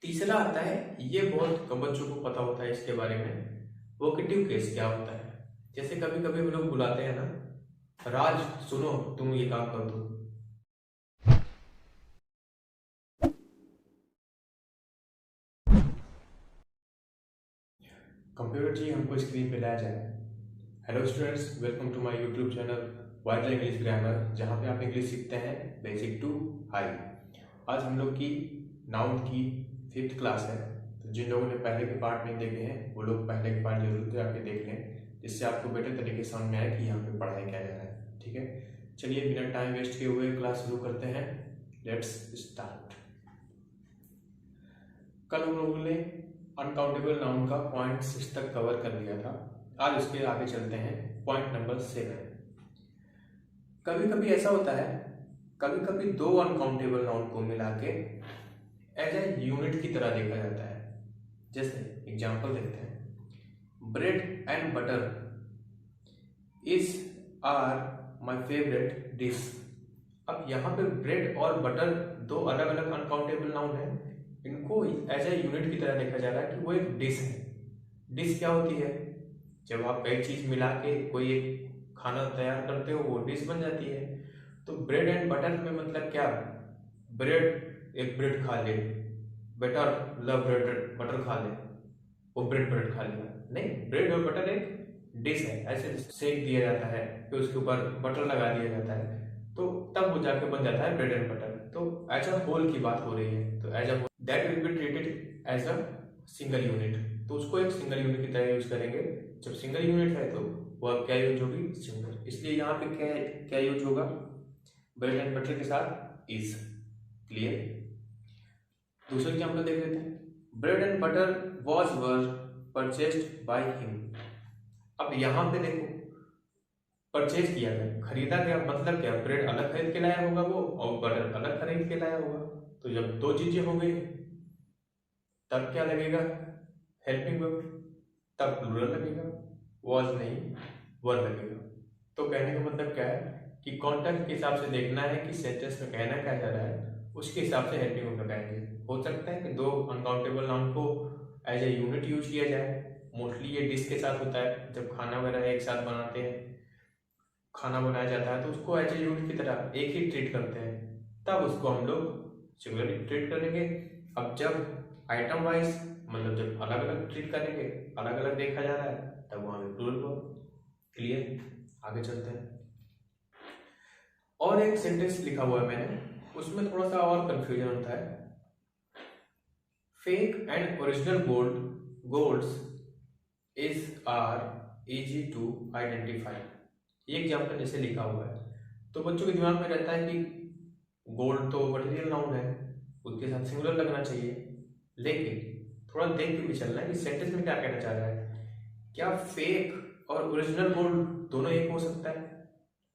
तीसरा आता है, ये बहुत कम बच्चों को पता होता है इसके बारे में, वोकेटिव केस क्या होता है। जैसे कभी कभी हम लोग बुलाते हैं ना, राज सुनो तुम ये काम कर दो। कंप्यूटर जी हमको स्क्रीन पे लाया जाए। Hello students, welcome to my YouTube channel वाइडल इंग्लिश ग्रामर, जहाँ पे आप इंग्लिश सीखते हैं बेसिक टू हाई। आज हम लोग की नाउन की 5th क्लास है, तो जिन लोगों ने पहले के पार्ट नहीं देखे हैं वो लोग पहले के पार्ट जरूर जाके देख लें, जिससे आपको बेटर तरीके से समझ में आए कि यहाँ पे पढ़ाई क्या जा रहा है। ठीक है, चलिए बिना टाइम वेस्ट किए हुए क्लास शुरू करते हैं। Let's start. कल हम लोगों ने अनकाउंटेबल नाउन का पॉइंट 6 तक कवर कर लिया था। आज उसके आगे चलते हैं पॉइंट नंबर 7। कभी कभी ऐसा होता है, कभी कभी दो अनकाउंटेबल नाउन को मिला के एज ए यूनिट की तरह देखा जाता है। जैसे एग्जांपल देखते हैं, bread and butter is are my favourite dish. अब यहाँ पे ब्रेड और बटर दो अलग अलग अनकाउंटेबल नाउन है, इनको एज ए यूनिट की तरह देखा जा रहा है कि वो एक डिश है। डिश क्या होती है? जब आप कई चीज मिला के कोई एक खाना तैयार करते हो वो डिश बन जाती है। तो ब्रेड एंड बटर में मतलब क्या? ब्रेड, एक ब्रेड खा ले, बटर लव ब्रेड बटर खा ले, वो ब्रेड ब्रेड खा लिया। नहीं, ब्रेड और बटर एक डिश है, ऐसे सेक दिया जाता है, फिर उसके ऊपर बटर लगा दिया जाता है, तो तब वो जाके बन जाता है ब्रेड एंड बटर। तो एज अ होल की बात हो रही है, तो as a whole that will be treated as a single unit, तो उसको एक सिंगल यूनिट की तरह यूज करेंगे। जब सिंगल यूनिट है तो वह क्या यूज होगी? सिंगल। इसलिए यहाँ पे क्या क्या यूज होगा? ब्रेड एंड बटर के साथ इज। क्लियर? दूसरा एग्जाम्पल देख लेते हैं, bread and butter was were purchased by him. अब यहाँ पे देखो, परचेज किया गया, खरीदा गया, मतलब क्या? ब्रेड अलग खरीद के लाया होगा वो, और बटर अलग खरीद के लाया होगा। तो जब दो चीजें हो गई तब क्या लगेगा? हेल्पिंग वर्ब, तब प्लूरल लगेगा, वॉज नहीं वर लगेगा। तो कहने का मतलब क्या है कि कॉन्टेक्स्ट के हिसाब से देखना है कि सेंटेंस में कहना क्या जा रहा है, उसके हिसाब से हेल्पिंग वर्ब लगाएंगे। हो सकता है कि दो अनकाउंटेबल नाउन को एज ए यूनिट यूज किया जाए। मोस्टली ये डिश के साथ होता है, जब खाना वगैरह एक साथ बनाते हैं, खाना बनाया जाता है, तो उसको एज ए यूनिट की तरह एक ही ट्रीट करते हैं, तब उसको हम लोग सिंगुलर ट्रीट करेंगे। अब जब आइटम वाइज, मतलब जब अलग अलग ट्रीट करेंगे, अलग अलग देखा जा रहा है, तब वहां पे प्लूरल वर्ब। क्लियर? आगे चलते हैं। और एक सेंटेंस लिखा हुआ है मैंने, उसमें थोड़ा सा और कंफ्यूजन होता है। Fake and original golds is are easy to identify. ये एग्जाम्पल जैसे लिखा हुआ है, तो बच्चों के दिमाग में रहता है कि गोल्ड तो मटेरियल नाउन है, उसके साथ सिंगुलर लगना चाहिए। लेकिन थोड़ा देख के भी चलना है कि सेंटेंस में क्या कहना चाह रहा है। क्या फेक और ओरिजिनल गोल्ड दोनों एक हो सकता है?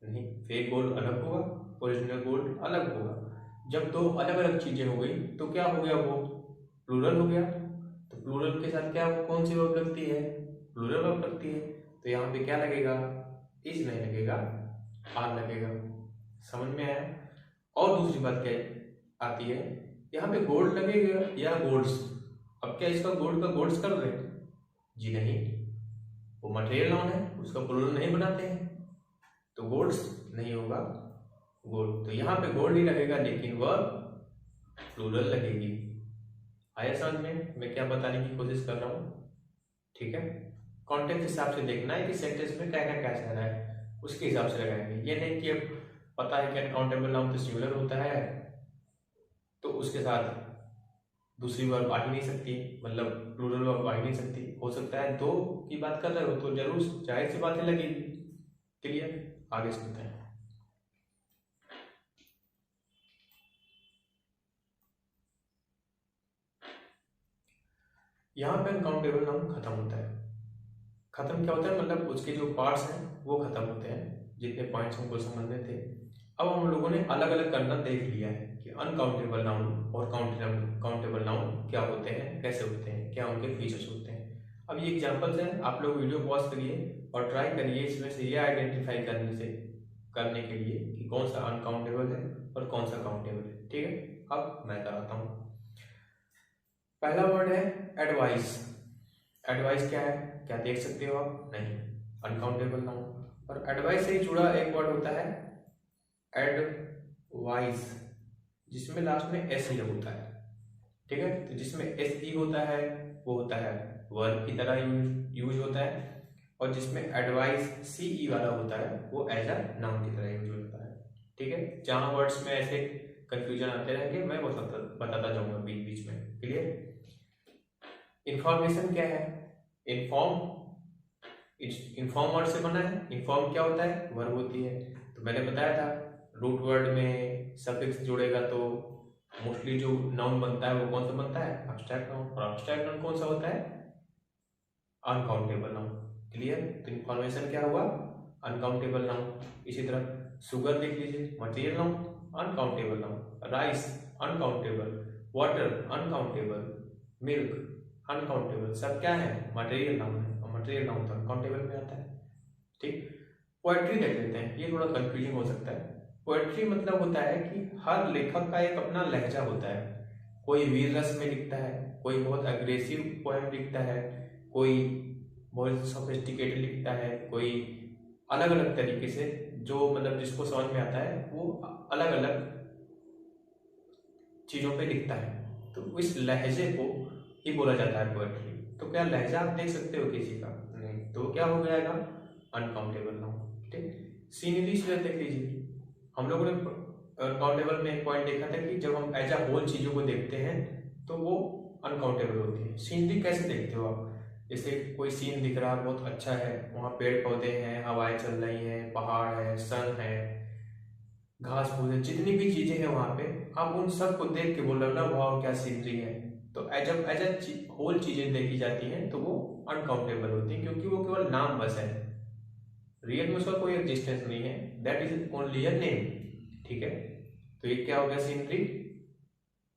नहीं, फेक गोल्ड अलग होगा, ओरिजिनल गोल्ड अलग होगा। जब दो अलग अलग चीजें हो गई तो क्या हो गया? वो प्लूरल हो गया। तो प्लूरल के साथ क्या कौन सी वर्ब लगती है? प्लूरल वर्ब लगती है। तो यहाँ पे क्या लगेगा? इज नहीं लगेगा, आर लगेगा। समझ में आया? और दूसरी बात क्या आती है, यहाँ पे गोल्ड लगेगा या गोल्ड्स। अब क्या इसका गोल्ड का गोल्ड्स कर रहे हैं? जी नहीं, वो मटेरियल नाउन है, उसका प्लूरल नहीं बनाते हैं, तो गोल्ड्स नहीं होगा, गोल्ड। तो यहाँ पे गोल्ड ही लगेगा, लेकिन वह प्लूरल लगेगी। आया समझ में मैं क्या बताने की कोशिश कर रहा हूँ? ठीक है, कॉन्टेक्स्ट हिसाब से देखना है कि सेंटेंस में क्या क्या क्या चल रहा है, उसके हिसाब से लगाएंगे। ये नहीं कि अब पता है कि अनकाउंटेबल नाउन तो सिंगुलर होता है, तो उसके साथ दूसरी वर्ब आ ही नहीं सकती, मतलब प्लूरल वर्ब आ ही नहीं सकती। हो सकता है दो की बात कर रहे हो तो जरूर जाहिर सी बातें लगेगी। क्लियर? आगे चलते हैं। यहाँ पे अनकाउंटेबल नाउन खत्म होता है। खत्म क्या होता है? मतलब उसके जो पार्ट्स हैं वो खत्म होते हैं, जितने पॉइंट्स हमको समझने थे। अब हम लोगों ने अलग अलग करना देख लिया है कि अनकाउंटेबल नाउन और काउंटेबल नाउन क्या होते हैं, कैसे होते हैं, क्या उनके फीचर्स होते हैं। अब ये एग्जांपल्स हैं, आप लोग वीडियो पॉज करिए और ट्राई करिए इसमें से ये आइडेंटिफाई करने के लिए कि कौन सा अनकाउंटेबल है और कौन सा काउंटेबल है। ठीक है, अब मैं कराता हूँ। पहला वर्ड है एडवाइस। एडवाइस क्या है, क्या देख सकते हो आप? नहीं, अनकाउंटेबल नाउन। और एडवाइस से जुड़ा एक वर्ड होता है एडवाइस, जिसमें लास्ट में एस ई होता है। ठीक है, तो जिसमें एस ई होता है वो होता है वर्ब की तरह यूज होता है, और जिसमें एडवाइस सी ई वाला होता है वो एज अ नाउन की तरह यूज होता है। ठीक है, जहां वर्ड्स में ऐसे कंफ्यूजन आते रहेंगे मैं वो बताता जाऊंगा बीच बीच में। क्लियर? इंफॉर्मेशन क्या है? इन्फॉर्म, इन्फॉर्म वर्ड से बना है। इन्फॉर्म क्या होता है? वर्ब होती है। तो मैंने बताया था रूट वर्ड में सफिक्स जुड़ेगा तो मोस्टली जो नाउन बनता है वो कौन सा बनता है? Abstract noun. और अब्स्ट्रैक्ट नाउन कौन सा होता है? Uncountable noun. क्लियर? तो इन्फॉर्मेशन क्या हुआ? Uncountable noun. इसी तरह शुगर देख लीजिए, material noun, uncountable noun. Rice uncountable, water uncountable, milk uncountable, सब क्या है? मटेरियल नाउन है, और मटेरियल नाउन तो अनकाउंटेबल में आता है। ठीक, पोएट्री देख लेते हैं, ये थोड़ा कंफ्यूजिंग हो सकता है। पोएट्री मतलब होता है कि हर लेखक का एक अपना लहजा होता है। कोई वीर रस में लिखता है, कोई बहुत अग्रेसिव पोएम लिखता है, कोई बहुत सोफिस्टिकेटेड लिखता है, कोई अलग अलग तरीके से, जो मतलब जिसको समझ में आता है वो अलग अलग चीजों पे लिखता है। तो इस लहजे को ही बोला जाता है पोएट्री। तो क्या लहजा आप देख सकते हो किसी का? नहीं, तो क्या हो जाएगा? Uncountable noun. ठीक, सीनरी से देख लीजिए, हम लोगों ने अनकाउंटेबल में एक पॉइंट देखा था कि जब हम एज अ होल चीजों को देखते हैं तो वो अनकाउंटेबल होती है। सीनरी कैसे देखते हो आप? जैसे कोई सीन दिख रहा है बहुत अच्छा है, वहाँ पेड़ पौधे हैं, हवाएं चल रही हैं, पहाड़ है, सन है, घास फूस है, जितनी भी चीजें हैं वहां पे, आप उन सब को देख के बोल रहे हो ना वाह क्या सीनरी है। तो जब एज ए होल चीजें देखी जाती हैं तो वो अनकाउंटेबल होती है, क्योंकि वो केवल नाम बस है, रियल में उसका कोई एग्जिस्टेंस नहीं है, that is only a name. ठीक है, तो ये क्या हो गया? Scenery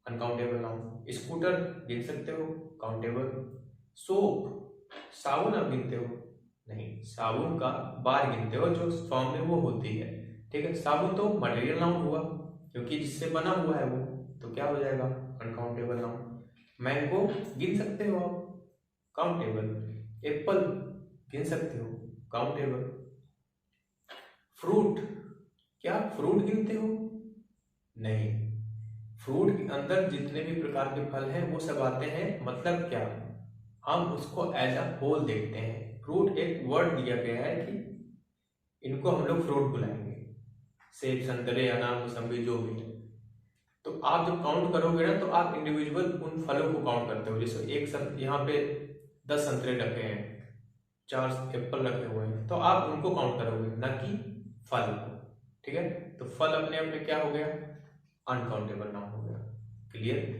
uncountable noun. स्कूटर गिन सकते हो? काउंटेबल। सोप, साबुन आप गिनते हो? नहीं, साबुन का बार गिनते हो जो फॉर्म में वो होती है। ठीक है, साबुन तो मटेरियल नाउन हुआ क्योंकि जिससे बना हुआ है वो, तो क्या हो जाएगा? Uncountable noun. मैंगो गिन सकते हो आप? काउंटेबल। एप्पल गिन सकते हो? काउंटेबल। फ्रूट, क्या फ्रूट गिनते हो? नहीं, फ्रूट के अंदर जितने भी प्रकार के फल हैं वो सब आते हैं, मतलब क्या? हम उसको एज अ होल देखते हैं। फ्रूट एक वर्ड दिया गया है कि इनको हम लोग फ्रूट बुलाएंगे, सेब संतरे अनार मौसम्बी जो भी है। तो आप जब काउंट करोगे ना तो आप इंडिविजुअल उन फलों को काउंट करते हो। जैसे यहाँ पे 10 संतरे रखे हैं, 4 एप्पल रखे हुए हैं, तो आप उनको काउंट करोगे ना कि फल को। ठीक है, तो फल अपने आप में क्या हो गया? अनकाउंटेबल नाउन हो गया। क्लियर?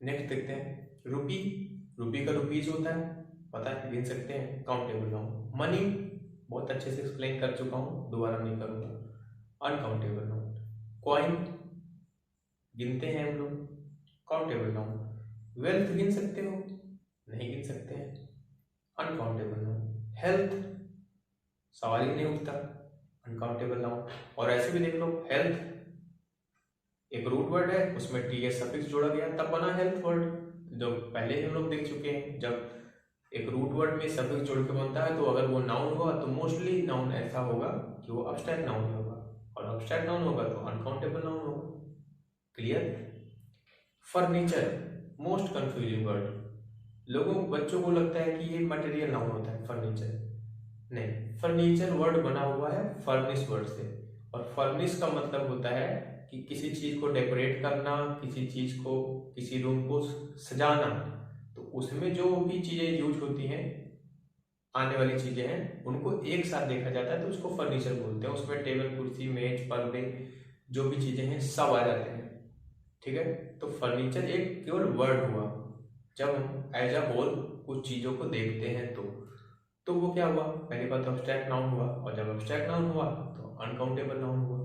नेक्स्ट देखते हैं रुपी। रुपी का रुपीज होता है, पता है, गिन सकते हैं, काउंटेबल नाउन। मनी बहुत अच्छे से एक्सप्लेन कर चुका हूं, दोबारा नहीं करूंगा, अनकाउंटेबल नाउन। कॉइन गिनते हैं हम लोग, काउंटेबल नाउन। वेल्थ गिन सकते हो? नहीं गिन सकते हैं, अनकाउंटेबल नाउन। हेल्थ सवाल ही नहीं उठता, अनकाउंटेबल नाउन। और ऐसे भी देख लो, हेल्थ एक रूट वर्ड है, उसमें टी एस सफिक्स जोड़ा गया तब बना हेल्थ वर्ड, जो पहले ही हम लोग देख चुके हैं। जब एक रूट वर्ड में सफिक्स जोड़ के बनता है तो अगर वो नाउन हुआ तो मोस्टली नाउन ऐसा होगा कि वो अब्स्ट्रैक्ट नाउन होगा, और अब्स्ट्रैक्ट नाउन होगा तो अनकाउंटेबल नाउन होगा। Clear? Furniture most confusing word. लोगों बच्चों को लगता है कि ये मटेरियल नाउन होता है फर्नीचर। नहीं, फर्नीचर वर्ड बना हुआ है फर्निश वर्ड से, और फर्निश का मतलब होता है कि किसी चीज को डेकोरेट करना, किसी चीज को, किसी रूम को सजाना। तो उसमें जो भी चीजें यूज होती हैं, आने वाली चीजें हैं, उनको एक साथ देखा जाता है तो उसको फर्नीचर बोलते हैं। उसमें टेबल कुर्सी मेज पर्दे जो भी चीजें हैं सब आ जाते हैं। ठीक है, तो फर्नीचर एक केवल वर्ड हुआ जब हम एज अ होल कुछ चीजों को देखते हैं तो वो क्या हुआ? पहली बात अब्स्ट्रैक्ट नाउन हुआ, और जब अब्स्ट्रैक्ट नाउन हुआ तो अनकाउंटेबल नाउन हुआ।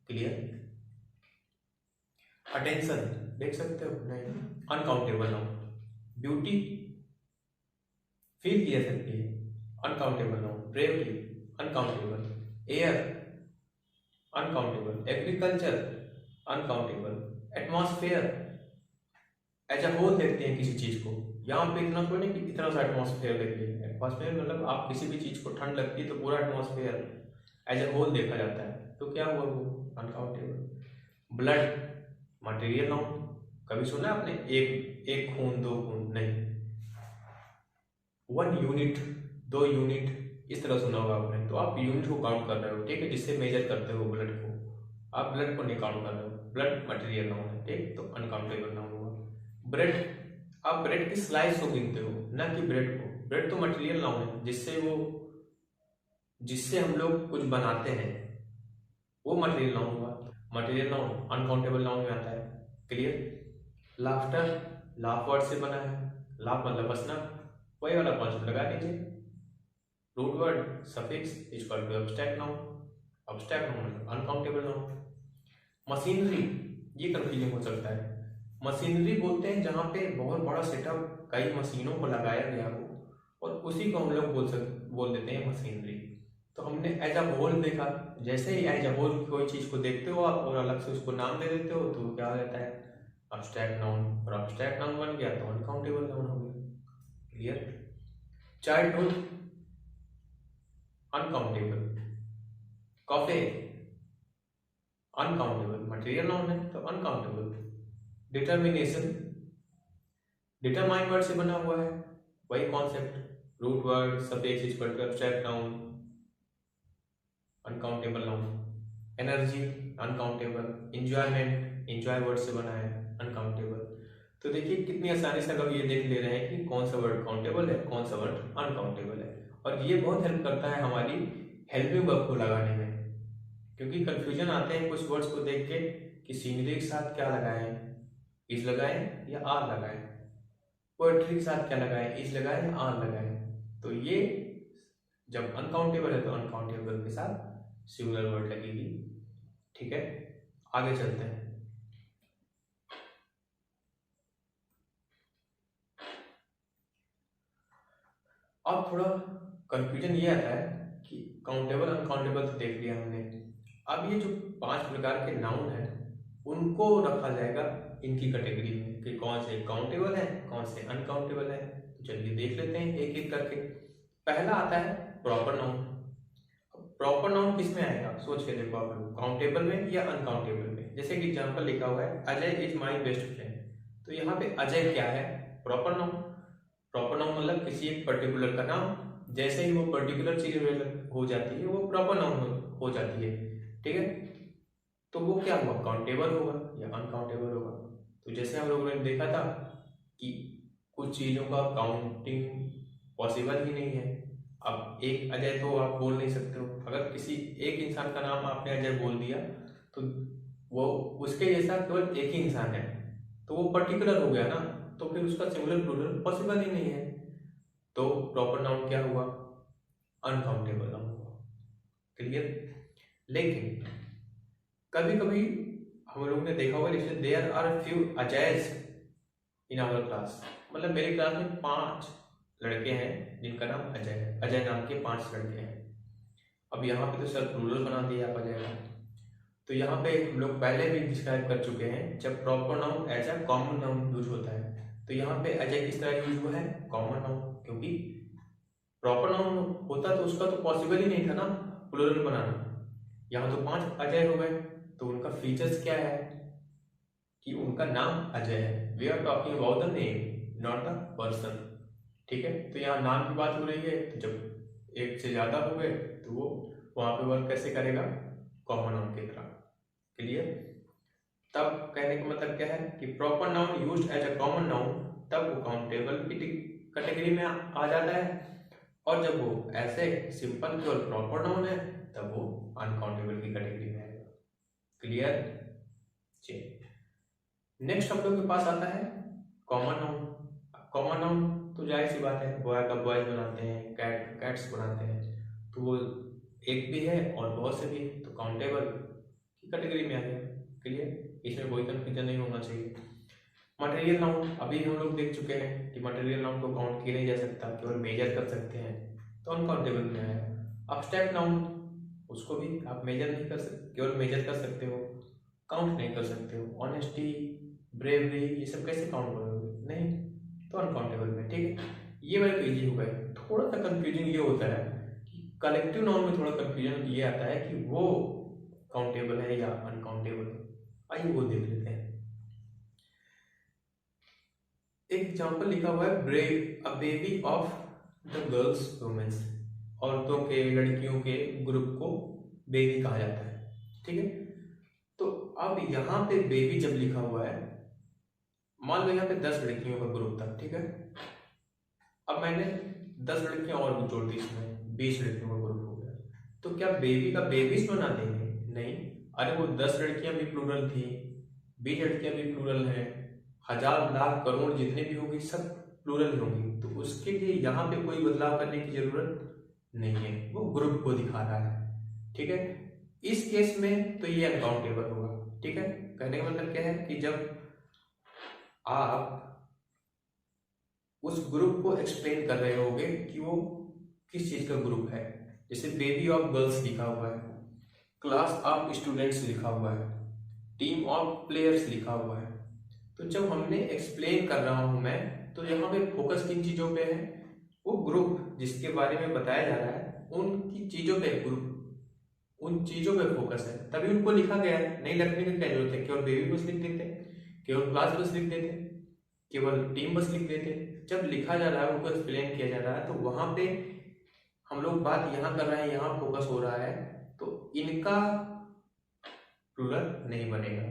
क्लियर? अटेंशन देख सकते हो? नहीं, अनकाउंटेबल नाउन। ब्यूटी फील की जा सकती है, uncountable noun. Bravery uncountable. Air uncountable. Agriculture uncountable. Atmosphere as a whole देखते हैं किसी चीज को, यहाँ पे इतना थोड़ी नहीं कि इतना सा एटमॉस्फेयर देखिए। एटमॉस्फेयर मतलब आप किसी भी चीज को ठंड लगती है तो पूरा एटमॉस्फेयर एज अ होल देखा जाता है, तो क्या हुआ वो अनकाउंटेबल। ब्लड मटेरियल नाउन, कभी सुना आपने एक एक खून दो खून, नहीं। 1 यूनिट 2 यूनिट इस तरह सुना होगा आपने, तो आप यूनिट को काउंट कर रहे हो, ठीक है, जिससे मेजर करते हो ब्लड को, आप ब्लड को नहीं काउंट कर रहे हो। ब्लड मटेरियल नाउन है, ठीक, तो अनकाउंटेबल नाउन हुआ। ब्रेड, आप ब्रेड की स्लाइस को गिनते हो, ना कि ब्रेड को। ब्रेड तो मटेरियल नाउन है, जिससे हम लोग कुछ बनाते हैं, वो मटेरियल नाउन हुआ। मटेरियल नाउन अनकाउंटेबल नाउन में आता है। क्लियर। लाफ्टर, लाफ वर्ड से बना है, लाफ मतलब हंसना, वही वाला कॉन्सेप्ट लगा दीजिए। Root word suffix equal to abstract noun, abstract noun मतलब अनकाउंटेबल नाउन। मशीनरी, ये कंफ्यूजन हो सकता है। मशीनरी बोलते हैं जहां पे बहुत बड़ा सेटअप कई मशीनों को लगाया गया हो, और उसी को हम लोग बोल देते हैं मशीनरी। तो हमने एज अ होल देखा, जैसे ही एज अ होल कोई चीज को देखते हो आप और अलग से उसको नाम दे देते हो, तो क्या हो जाता है अब्स्ट्रैक्ट नाउन, और अब्स्ट्रैक्ट नाउन बन गया तो अनकाउंटेबल नाउन हो गया। Clear. Childhood uncountable, coffee uncountable, material noun है तो अनकाउंटेबल। डिटर्मिनेशन, डिटरमाइन वर्ड से बना हुआ है, वही concept, root word suffix equal to abstract noun, uncountable noun. Energy uncountable. Enjoyment, enjoy word से बना है, अनकाउंटेबल। तो देखिए कितनी आसानी से हम ये देख ले रहे हैं कि कौन सा वर्ड काउंटेबल है, कौन सा वर्ड अनकाउंटेबल है, और ये बहुत हेल्प करता है हमारी हेल्पिंग वर्ब को लगाने में, क्योंकि कंफ्यूजन आते हैं कुछ वर्ड्स को देख के कि सीनरी के साथ क्या लगाएं, इज लगाएं या आर लगाएं, पोएट्री के साथ क्या लगाएं, इज लगाएं या आर लगाएं। तो ये जब अनकाउंटेबल है तो अनकाउंटेबल के साथ सिंगुलर वर्ड लगेगी। ठीक है, आगे चलते हैं। अब थोड़ा कंफ्यूजन ये आता है कि काउंटेबल अनकाउंटेबल तो देख लिया हमने, अब ये जो 5 प्रकार के नाउन है उनको रखा जाएगा इनकी कैटेगरी में कि कौन से काउंटेबल है, कौन से अनकाउंटेबल है। तो चलिए देख लेते हैं एक एक करके। पहला आता है प्रॉपर नाउन। प्रॉपर नाउन किस में आएगा, सोच के देखो आप लोग, काउंटेबल में या अनकाउंटेबल में। जैसे कि एग्जांपल लिखा हुआ है Ajay is my best friend, तो यहाँ पे अजय क्या है, प्रॉपर नाउन। प्रॉपर नाउन मतलब किसी एक पर्टिकुलर का नाम, जैसे ही वो पर्टिकुलर चीज हो जाती है वो प्रॉपर नाउन हो जाती है। ठीक है, तो वो क्या हुआ, काउंटेबल होगा या अनकाउंटेबल होगा। तो जैसे हम लोगों ने देखा था कि कुछ चीजों का काउंटिंग पॉसिबल ही नहीं है। अब एक अजय तो आप बोल नहीं सकते हो, अगर किसी एक इंसान का नाम आपने अजय बोल दिया तो वो उसके जैसा केवल एक ही इंसान है, तो वो पर्टिकुलर हो गया ना, तो फिर उसका सिंगुलर प्लूरल पॉसिबल ही नहीं है। तो प्रॉपर नाउन क्या हुआ, अनकाउंटेबल नाउन हुआ। क्लियर। लेकिन कभी कभी हम लोग ने देखा होगा जैसे there are few Ajays in our class, मतलब मेरी क्लास में 5 लड़के हैं जिनका नाम अजय है, अजय नाम के 5 लड़के हैं। अब यहाँ पे तो सर प्लूरल बना दिया आप अजय का, तो यहाँ पे हम लोग पहले भी डिस्क्राइब कर चुके हैं जब proper noun as a common noun use होता है, तो यहाँ पे अजय किस तरह यूज हुआ है, कॉमन नाउन, क्योंकि प्रॉपर नाउन होता तो उसका तो पॉसिबल ही नहीं था ना प्लूरल बनाना। यहाँ तो 5 अजय हो गए, तो उनका फीचर्स क्या है कि उनका नाम अजय है। We are talking about the name not the person. ठीक है, तो यहाँ नाम की बात हो रही है, तो जब एक से ज्यादा हो गए तो वो वहां पे वर्क कैसे करेगा, कॉमन नाउन की तरह। क्लियर। तब कहने का मतलब क्या है कि proper noun used as a common noun तब वो काउंटेबल की कैटेगरी में आ जाता है, और जब वो ऐसे सिंपल केवल प्रॉपर नाउन है तब वो अनकाउंटेबल की कैटेगरी में आएगा। क्लियर। चलिए नेक्स्ट हम लोग के पास आता है कॉमन नाउन। कॉमन नाउन तो जाहिर सी बात है, बॉय का बॉयज बनाते हैं, कैट कैट्स बनाते हैं, तो वो एक भी है और बहुत से भी है, तो काउंटेबल की कैटेगरी में आ गया। क्लियर, इसमें कोई कंफ्यूजन नहीं होना चाहिए। मटेरियल नाउन अभी हम लोग देख चुके हैं कि मटेरियल नाउन को काउंट किया नहीं जा सकता, केवल मेजर कर सकते हैं, तो अनकाउंटेबल में आया। अब्स्ट्रैक्ट नाउन, उसको भी आप मेजर नहीं कर सकते, केवल मेजर कर सकते हो, काउंट नहीं कर सकते हो। ऑनेस्टी, ब्रेवरी, ये सब कैसे काउंट करोगे? नहीं, तो अनकाउंटेबल में। ठीक है, ये वाला तो ईजी हो गया। थोड़ा सा कंफ्यूजन ये होता है कि कलेक्टिव नाउन में थोड़ा कंफ्यूजन ये आता है कि वो काउंटेबल है या अनकाउंटेबल। आइए वो देख लेते हैं। एक एग्जाम्पल लिखा हुआ है, brave a baby of the girls women's. औरतों के, लड़कियों के ग्रुप को बेबी कहा जाता है। ठीक है, तो अब यहाँ पे बेबी जब लिखा हुआ है, मान लो यहाँ पे 10 लड़कियों का ग्रुप था। ठीक है, अब मैंने 10 लड़कियां और भी जोड़ दी, इसमें 20 लड़कियों का ग्रुप हो गया। तो क्या बेबी का बेबीज बना देंगे? नहीं, अरे वो 10 लड़कियां भी प्लूरल थी, 20 लड़कियां भी प्लूरल हैं, 1000 लाख करोड़ जितने भी होंगी सब प्लूरल ही होंगी। तो उसके लिए यहाँ पे कोई बदलाव करने की जरूरत नहीं है, वो ग्रुप को दिखा रहा है। ठीक है, इस केस में तो ये अनकाउंटेबल होगा। ठीक है, कहने का मतलब क्या है कि जब आप उस ग्रुप को एक्सप्लेन कर रहे होगे कि वो किस चीज का ग्रुप है, जैसे बेबी ऑफ गर्ल्स लिखा हुआ है, क्लास ऑफ स्टूडेंट्स लिखा हुआ है, टीम ऑफ प्लेयर्स लिखा हुआ है। तो जब हमने एक्सप्लेन कर रहा हूं मैं, तो यहाँ पे फोकस किन चीजों पे है? वो ग्रुप जिसके बारे में बताया जा रहा है उनकी चीजों पे, ग्रुप उन चीजों पे फोकस है, तभी उनको लिखा गया है। नहीं लिखने की क्या जरूरत है? केवल बेबी बस लिख देते, केवल क्लास बस लिख देते, केवल टीम बस लिख देते। जब लिखा जा रहा है, उनको एक्सप्लेन किया जा रहा है, तो वहां पे हम लोग बात यहाँ कर रहे हैं, यहाँ फोकस हो रहा है, तो इनका प्लूरल नहीं बनेगा।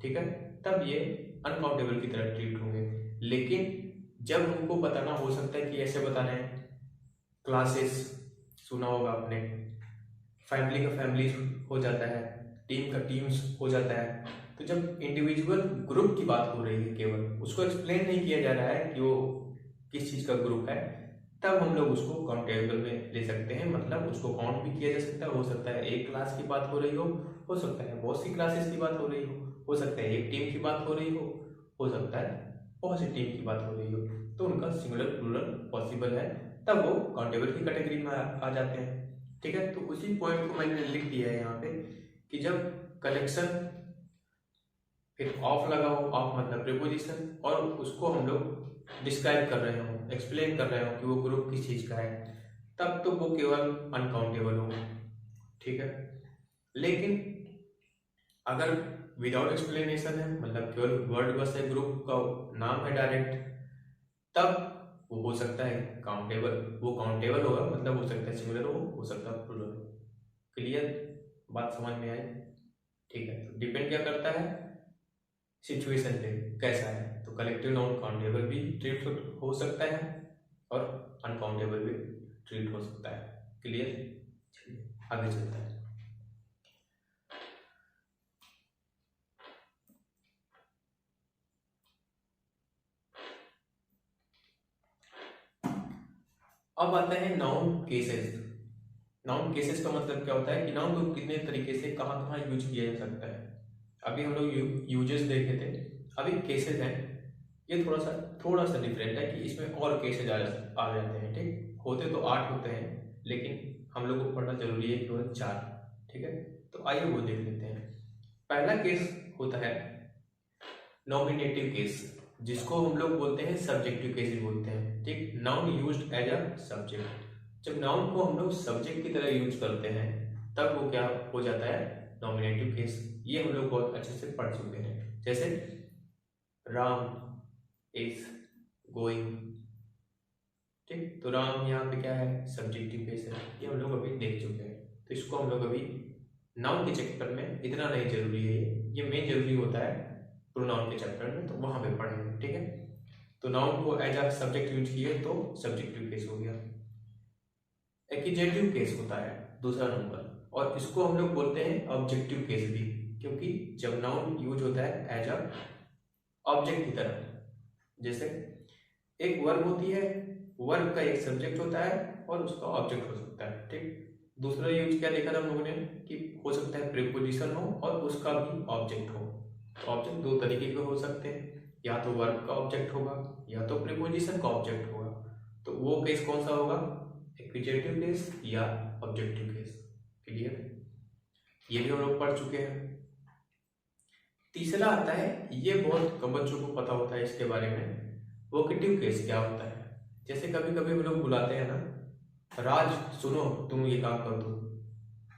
ठीक है, तब ये अनकाउंटेबल की तरह ट्रीट होंगे। लेकिन जब हमको बताना, हो सकता है कि ऐसे बता रहे हैं, क्लासेस सुना होगा आपने, फैमिली का फैमिलीज हो जाता है, टीम का टीम्स हो जाता है। तो जब इंडिविजुअल ग्रुप की बात हो रही है, केवल उसको एक्सप्लेन नहीं किया जा रहा है कि वो किस चीज का ग्रुप है, तब हम लोग उसको काउंटेबल में ले सकते हैं। मतलब उसको काउंट भी किया जा सकता है। हो सकता है एक क्लास की बात हो रही हो सकता है बहुत सी क्लासेस की बात हो रही हो सकता है एक टीम की बात हो रही हो सकता है बहुत सी टीम की बात हो रही हो। तो उनका सिंगुलर प्लूरल पॉसिबल है, तब वो काउंटेबल की कैटेगरी में आ जाते हैं। ठीक है, तो उसी पॉइंट को मैंने लिख दिया है यहाँ पे कि जब कलेक्शन फिर ऑफ लगा हो, ऑफ मतलब प्रीपोजिशन, और उसको हम लोग डिस्क्राइब कर रहे हो, एक्सप्लेन कर रहे हो कि वो ग्रुप किस चीज का है, तब तो वो केवल अनकाउंटेबल हो। ठीक है, लेकिन अगर विदाउट एक्सप्लेनेशन है, मतलब केवल वर्ड बस है, ग्रुप का नाम है डायरेक्ट, तब वो हो सकता है काउंटेबल, वो काउंटेबल होगा। मतलब हो सकता है सिंगुलर हो सकता है प्लूरल। क्लियर? बात समझ में आई? ठीक है, तो डिपेंड क्या करता है सिचुएशन पे कैसा है। तो कलेक्टिव नाउन काउंटेबल भी ट्रीट हो सकता है और अनकाउंटेबल भी ट्रीट हो सकता है। क्लियर? चलिए आगे चलता है। अब आता है नाउन केसेस। नाउन केसेस का मतलब क्या होता है कि नाउन को कितने तरीके से कहाँ कहाँ यूज किया जा सकता है। अभी हम लोग यूजेस देखे थे, अभी केसेस हैं। ये थोड़ा सा डिफरेंट है कि इसमें और केसेस आ जाते हैं। ठीक, होते तो 8 होते हैं, लेकिन हम लोग को पढ़ना जरूरी है केवल 4। ठीक है, तो आइए वो देख लेते हैं। पहला केस होता है नॉमिनेटिव केस, जिसको हम लोग बोलते हैं सब्जेक्टिव केस बोलते हैं। ठीक, noun used as a subject. जब नाउन को हम लोग सब्जेक्ट की तरह यूज करते हैं, तब वो क्या हो जाता है? Nominative case. ये हम लोग बहुत अच्छे से पढ़ चुके हैं। जैसे राम इज गोइंग। ठीक, तो राम यहाँ पे क्या है? सब्जेक्टिव केस है। ये हम लोग अभी देख चुके हैं, तो इसको हम लोग अभी नाउन के चैप्टर में इतना नहीं जरूरी है। ये मेन जरूरी होता है प्रोनाउन के चैप्टर में, तो वहां पे पढ़ेंगे। ठीक है, तो नाउन को एज अ सब्जेक्ट यूज किए तो सब्जेक्टिव केस हो गया। एक्यूजेटिव केस होता है दूसरा नंबर, और इसको हम लोग बोलते हैं ऑब्जेक्टिव केस भी, क्योंकि जब नाउन यूज होता है एज अ ऑब्जेक्ट की तरह। जैसे एक वर्ब होती है, वर्ब का एक सब्जेक्ट होता है और उसका ऑब्जेक्ट हो सकता है। ठीक, दूसरा यूज क्या देखा था हम लोगों ने कि हो सकता है प्रीपोजिशन हो और उसका भी ऑब्जेक्ट हो। ऑब्जेक्ट दो तरीके के हो सकते हैं, या तो वर्ब का ऑब्जेक्ट होगा या तो प्रीपोजिशन का ऑब्जेक्ट होगा। तो वो केस कौन सा होगा? एक्विजेटिव केस या ऑब्जेक्टिव केस। क्लियर? ये भी हम लोग पढ़ चुके हैं। तीसरा आता है, ये बहुत कम बच्चों को पता होता है इसके बारे में, वोकेटिव केस क्या होता है। जैसे कभी कभी हम लोग बुलाते हैं ना, राज सुनो तुम ये काम कर दो,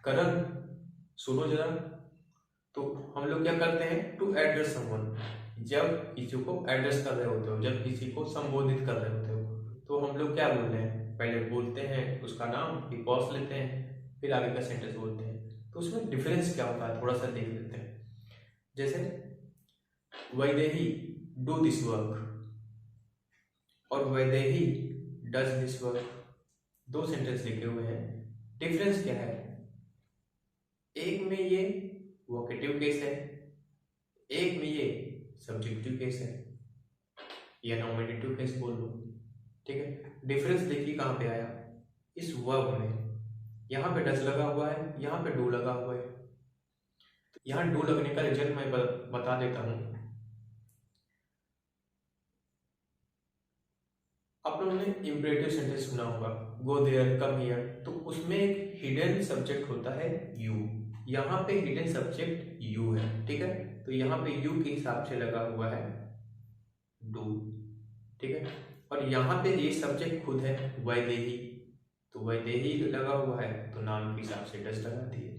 करण सुनो जरा, तो हम लोग क्या करते हैं, टू एड्रेस समवन, जब किसी को एड्रेस कर रहे होते हो, जब किसी को संबोधित कर रहे होते हो, तो हम लोग क्या बोलते हैं, पहले बोलते हैं उसका नाम, फिर पॉज लेते हैं, फिर आगे का सेंटेंस बोलते हैं। तो उसमें डिफरेंस क्या होता है थोड़ा सा देख लेते हैं। जैसे वैदेही डू दिस वर्क और वैदेही डज दिस वर्क, दो सेंटेंस लिखे हुए हैं, डिफरेंस क्या है, एक में ये वोकेटिव केस है, एक में ये सब्जेक्टिव केस है, या नॉमिनेटिव केस बोल लो, ठीक है। डिफरेंस देखिए कहाँ पे आया, इस वर्ब में, यहाँ पे डज लगा हुआ है, यहाँ पे डू लगा हुआ है। यहाँ डू लगने का रीजन मैं बता देता हूं। आप लोगों ने इंपरेटिव सेंटेंस सुना होगा, गो देयर, कम हियर, तो उसमें एक हिडन सब्जेक्ट होता है यू, यहाँ पे हिडन सब्जेक्ट यू है, ठीक है। तो यहाँ पे यू के हिसाब से लगा हुआ है डू, ठीक है। और यहाँ पे ये सब्जेक्ट खुद है वैदेही, तो वैदेही लगा हुआ है, तो नाम के हिसाब से डज लगा दिए।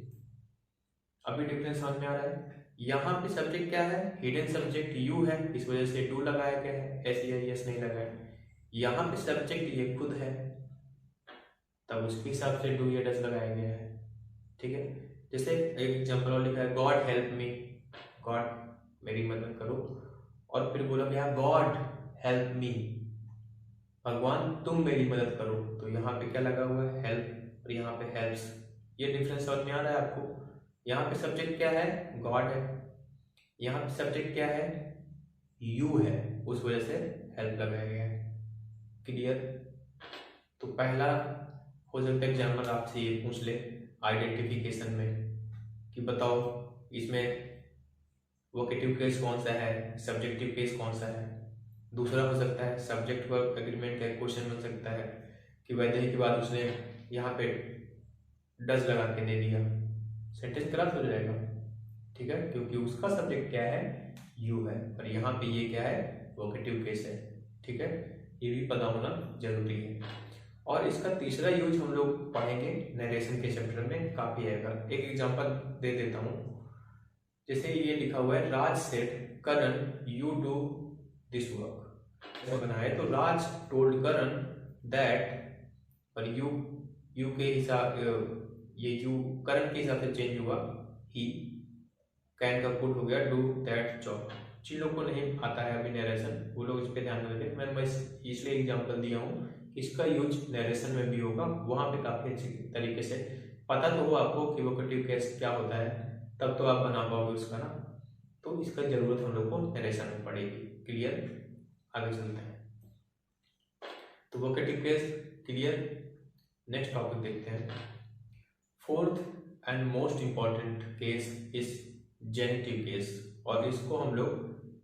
अभी डिफरेंस समझ में आ रहा है। यहाँ पे सब्जेक्ट क्या है, हिडन सब्जेक्ट यू है, इस वजह से डू लगाया गया है, एस या यस नहीं लगाया। यहाँ पे सब्जेक्ट ये खुद है, तब उसके हिसाब से डू या डज लगाया गया है, ठीक है। जैसे एक एग्जाम्पल और लिखा है, गॉड हेल्प मी, गॉड मेरी मदद करो, और फिर बोला गया गॉड हेल्प मी, भगवान तुम मेरी मदद करो, तो यहाँ पे क्या लगा हुआ है, हेल्प, और यहाँ पे हेल्प्स। ये डिफरेंस समझ में आ रहा है आपको। यहाँ पे सब्जेक्ट क्या है, गॉड है, यहाँ पे सब्जेक्ट क्या है, यू है, उस वजह से हेल्प लगाया गया है। क्लियर। तो पहला हो सकता है एग्जाम्पल आपसे ये पूछ ले आइडेंटिफिकेशन में कि बताओ इसमें वोकेटिव केस कौन सा है, सब्जेक्टिव केस कौन सा है। दूसरा हो सकता है सब्जेक्ट वर्ब एग्रीमेंट का क्वेश्चन बन सकता है कि वैदेही के बाद उसने यहाँ पे डज लगा के दे दिया, सेंटेंस गलत हो जाएगा, ठीक है, क्योंकि उसका सब्जेक्ट क्या है, यू है, और यहाँ पे ये क्या है, वोकेटिव केस है, ठीक है। ये भी पता होना जरूरी है। और इसका तीसरा यूज हम लोग पढ़ेंगे नरेशन के चैप्टर में, काफी आएगा। एक एग्जांपल दे देता हूँ, जैसे ये लिखा हुआ है, Raj said Karan you do this work, ऐसा बना है, तो राज टोल्ड करण दैट, और यू के हिसाब, ये यू करण के हिसाब से चेंज हुआ, ही, कैन का पुट हो गया डू दैट जॉब। जिन लोग को नहीं आता है अभी नरेशन, वो लोग इस पे ध्यान रखें, मैं इसलिए एग्जांपल दिया हूँ, इसका यूज नरेशन में भी होगा, वहां पे काफी अच्छे तरीके से पता तो हो आपको कि वोकेटिव केस क्या होता है, तब तो आप बना पाओगे उसका ना, तो इसका जरूरत हम लोग को नरेशन में पड़ेगी। क्लियर, आगे चलते हैं। तो vocative case clear. Next topic देखते हैं। Fourth and most important case is genitive case, और इसको हम लोग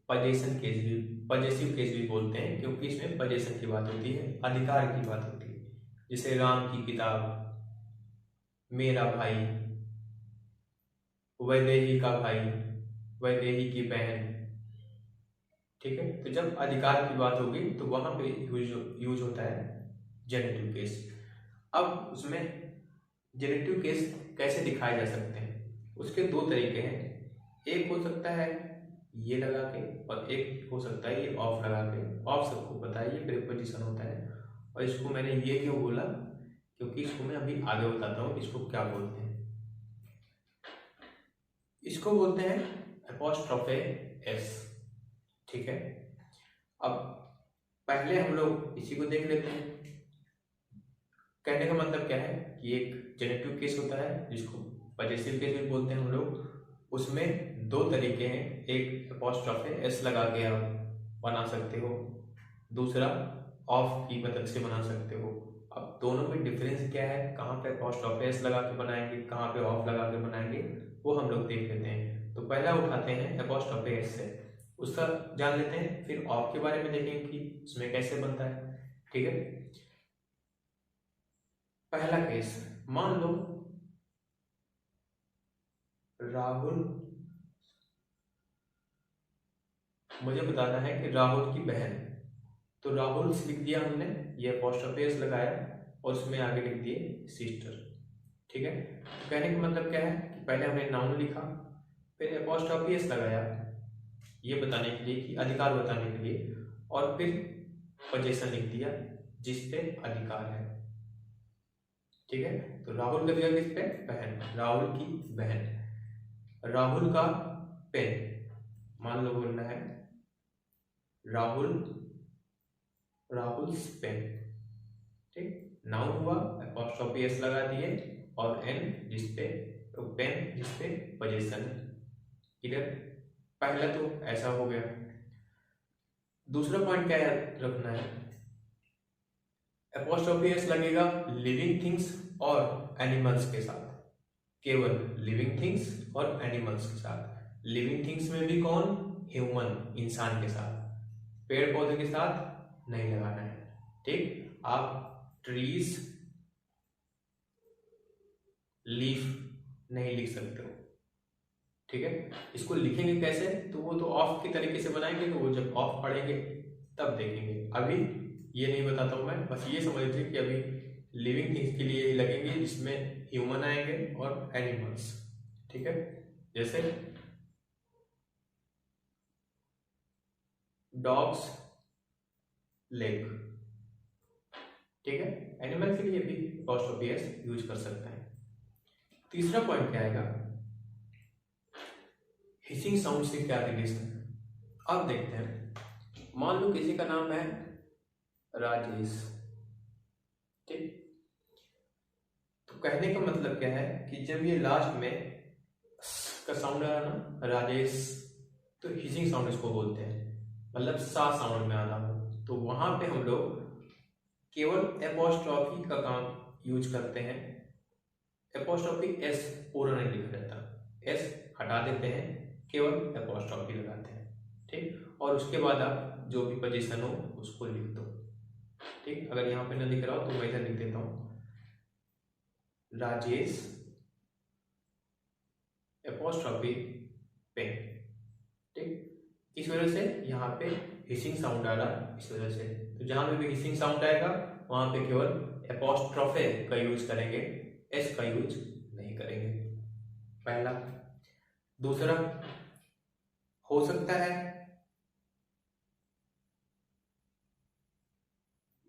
पजेशन केस भी, पजेसिव केस भी बोलते हैं, क्योंकि इसमें पजेशन की बात होती है, अधिकार की बात होती है। जैसे राम की किताब, मेरा भाई, वैदेही का भाई, वैदेही की बहन, ठीक है। तो जब अधिकार की बात होगी तो वहां पे यूज होता है जेनेटिव केस। अब उसमें जेनेटिव केस कैसे दिखाए जा सकते हैं, उसके दो तरीके हैं। एक हो सकता है ये लगा के, और एक हो सकता है ये ऑफ लगा के। ऑफ सबको पता है, ये प्रीपोजिशन होता है, और इसको मैंने ये क्यों बोला, क्योंकि इसको मैं अभी आगे बताता हूँ इसको क्या बोलते हैं। इसको बोलते हैं एपोस्ट्रोफे एस, ठीक है। अब पहले हम लोग इसी को देख लेते हैं। कहने का मतलब क्या है कि एक जेनेटिव केस होता है जिसको पजेसिव केस भी बोलते हैं हम लोग, उसमें दो तरीके हैं, एक एपोस्ट्रोफे एस लगा के आप बना सकते हो, दूसरा ऑफ की मदद से बना सकते हो। अब दोनों में डिफरेंस क्या है, कहाँ पे एपोस्ट्रोफे एस लगा के बनाएंगे, कहाँ पे ऑफ लगा के बनाएंगे, वो हम लोग देख लेते हैं। तो पहला उठाते हैं एपोस्ट्रोफे एस से, उसका जान लेते हैं, फिर ऑफ के बारे में देखेंगे कि उसमें कैसे बनता है, ठीक है। पहला केस, मान लो राहुल मुझे बताना है कि राहुल की बहन, तो राहुल लिख दिया हमने, ये अपोस्ट्रोफी एस लगाया और उसमें आगे लिख दिए सिस्टर। ठीक है, तो कहने का मतलब क्या है कि पहले हमने नाउन लिखा, फिर अपोस्ट्रोफी एस लगाया ये बताने के लिए कि अधिकार बताने के लिए, और फिर पोजीशन लिख दिया जिस पे अधिकार है। ठीक है, तो राहुल का दिया किस पे, बहन, राहुल की बहन। राहुल का पेन, मान लो बोलना है राहुल, राहुल्स पेन। ठीक, नाउन हुआ, अपोस्ट्रोफी एस लगा दिए और एन जिसपे, तो पेन जिसपे पोजीशन। क्लियर, पहला तो ऐसा हो गया। दूसरा पॉइंट क्या रखना है, अपोस्ट्रोफी एस लगेगा लिविंग थिंग्स और एनिमल्स के साथ, केवल लिविंग थिंग्स और एनिमल्स के साथ। लिविंग थिंग्स में भी कौन, ह्यूमन, इंसान के साथ, पेड़ पौधे के साथ नहीं लगाना है। ठीक, आप ट्रीज, लीफ नहीं लिख सकते हो। ठीक है, इसको लिखेंगे कैसे, तो वो तो ऑफ के तरीके से बनाएंगे, तो वो जब ऑफ पढ़ेंगे तब देखेंगे, अभी ये नहीं बताता हूं मैं। बस ये समझ लीजिए कि अभी लिविंग थिंग्स के लिए लगेंगे जिसमें ह्यूमन आएंगे और एनिमल्स। ठीक है, जैसे डॉग्स लेग। ठीक है, एनिमल के लिए भी अपोस्ट्रोफी एस यूज कर सकते हैं। तीसरा पॉइंट क्या आएगा, हिसिंग साउंड से क्या रिलेशन है। अब देखते हैं, मान लो किसी का नाम है राजेश। ठीक, तो कहने का मतलब क्या है कि जब ये लास्ट में का साउंड आ रहा ना, राजेश, तो हिसिंग साउंड इसको बोलते हैं, मतलब सा साउंड में आना हो, तो वहां पे हम लोग केवल एपोस्ट्रॉफी का काम यूज करते हैं। एपोस्ट्रॉफी एस पूरा नहीं लिखा जाता, एस हटा देते हैं, केवल एपोस्ट्रॉफी लगाते हैं। ठीक, और उसके बाद आप जो भी पोजीशन हो उसको लिख दो। ठीक, अगर यहाँ पे ना लिख रहा हो तो मैं इधर लिख देता हूँ, राजेश एपोस्ट्रॉफी पेन। ठीक, इस वजह से यहाँ पे हिसिंग साउंड आ रहा, इस वजह से। तो जहां पे भी हिसिंग साउंड आएगा वहां पे केवल एपोस्ट्रोफे का यूज करेंगे, एस का यूज नहीं करेंगे, पहला। दूसरा, हो सकता है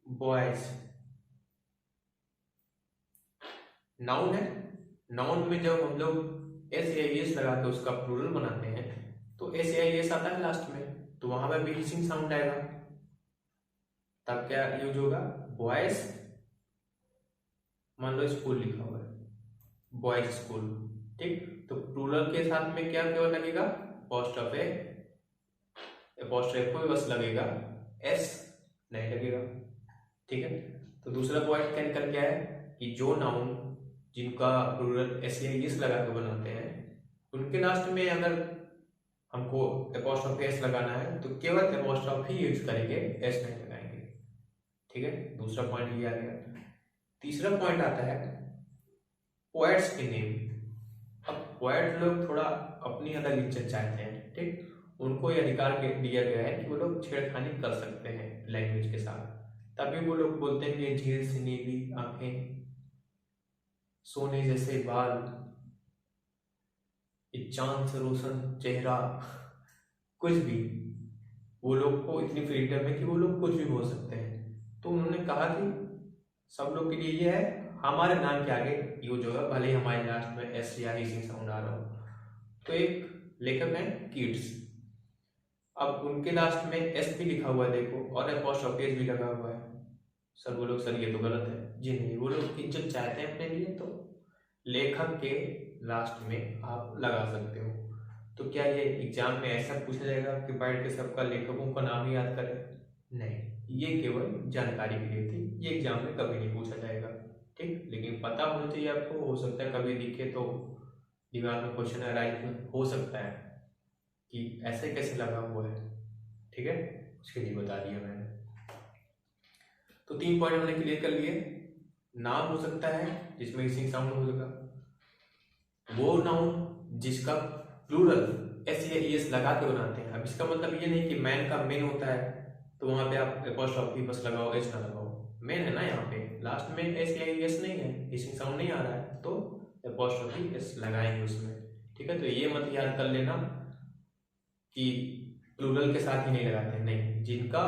बॉयज, नाउन है, नाउन में जब हम लोग एस या एस लगा के उसका प्लूरल बनाते हैं तो एस या एस आता है लास्ट में, तो वहां पर भी हिसिंग साउंड आएगा, तब क्या यूज होगा, बॉयज। मान लो स्कूल लिखा हुआ है, बॉयज स्कूल। ठीक, तो प्लूरल के साथ में क्या केवल लगेगा, अपोस्ट्रोफे, एपोस्ट्रोफे बस लगेगा, एस नहीं लगेगा। ठीक है, तो दूसरा पॉइंट क्या निकल गया है कि जो नाउन जिनका प्लूरल एस या एस लगा के बनाते हैं उनके लास्ट में अगर हमको एपोस्ट्रोफी एस लगाना है तो केवल एपोस्ट्रोफी यूज करेंगे, एस नहीं लगाएंगे। ठीक है, दूसरा पॉइंट ये आ गया। तीसरा पॉइंट आता है पोएट्स के नेम। अब पोएट लोग थोड़ा अपनी अलग इज्जत चाहते हैं। ठीक, उनको ये अधिकार दिया गया है कि वो लोग छेड़खानी कर सकते हैं लैंग्वेज के साथ, तभी वो लोग बोलते हैं कि झील से नीली आंखें, सोने जैसे बाल, चांद से रोशन चेहरा, कुछ भी, वो लोग को इतनी फ्रीडम है कि वो लोग कुछ भी बोल सकते हैं। तो उन्होंने कहा कि सब लोग के लिए ये है, हमारे नाम के आगे यूज होगा, भले ही हमारे लास्ट में एस या हिसिंग साउंड आ रहा हो। तो एक लेखक है किड्स, अब उनके लास्ट में एस भी लिखा हुआ है देखो, और एपोस्ट्रोफी एस भी लगा हुआ है। सर वो लोग, सर ये तो गलत है जी, नहीं, वो लोग इज्जत चाहते हैं अपने लिए, तो लेखक के लास्ट में आप लगा सकते हो। तो क्या ये एग्जाम में ऐसा पूछा जाएगा कि बैठ के सबका लेखकों का नाम ही याद करें, नहीं, ये केवल जानकारी के लिए थी, ये एग्जाम में कभी नहीं पूछा जाएगा। ठीक, लेकिन पता होना चाहिए आपको, हो सकता है कभी दिखे तो दिमाग में क्वेश्चन अराइज हो सकता है कि ऐसे कैसे लगा हुआ है। ठीक है, उसके लिए बता दिया मैंने। तो 3 पॉइंट हमने क्लियर कर लिए। नाम हो सकता है जिसमें हिसिंग साउंड होगा, वो नाउन जिसका प्लूरल SES लगा के बनाते हैं। अब इसका मतलब ये नहीं कि मैन का मेन होता है तो वहां पे आप एपोस्ट्रोफी बस लगाओ, एच ना लगाओ। मेन है ना, यहाँ पे लास्ट में SES नहीं है, हिसिंग साउंड नहीं आ रहा है तो एपोस्ट्रोफी एस लगाएंगे उसमें। ठीक है, तो ये मत याद कर लेना कि प्लूरल के साथ ही नहीं लगाते हैं, नहीं, जिनका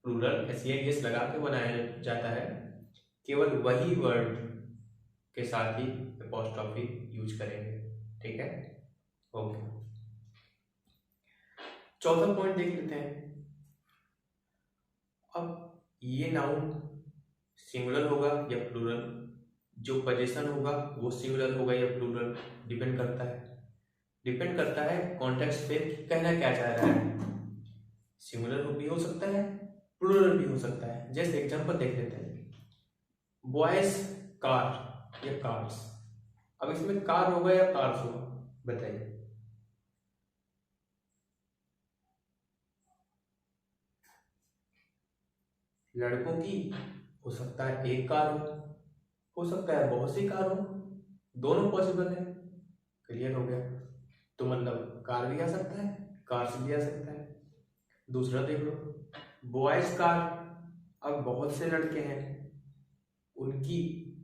प्लूरल SES लगा के बनाया जाता है केवल वही वर्ड के साथ ही एपोस्ट्रोफी यूज करेंगे। ठीक है, ओके। चौथा पॉइंट देख लेते हैं। अब ये नाउन सिंगुलर होगा या प्लूरल, जो पोजीशन होगा वो सिंगुलर होगा या प्लूरल, डिपेंड करता है कॉन्टेक्स्ट पे कहना क्या चाह रहा है। सिंगुलर भी हो सकता है, प्लूरल भी हो सकता है। जैसे एग्जांपल देख लेते हैं, बॉयज कार या कार्स। अब इसमें कार होगा या कार्स होगा, बताइए। लड़कों की हो सकता है एक कार हो सकता है बहुत सी कार हो, दोनों पॉसिबल है। क्लियर हो गया? तो मतलब कार भी आ सकता है, कार्स भी आ सकता है। दूसरा देख लो, बॉयज कार। अब बहुत से लड़के हैं, उनकी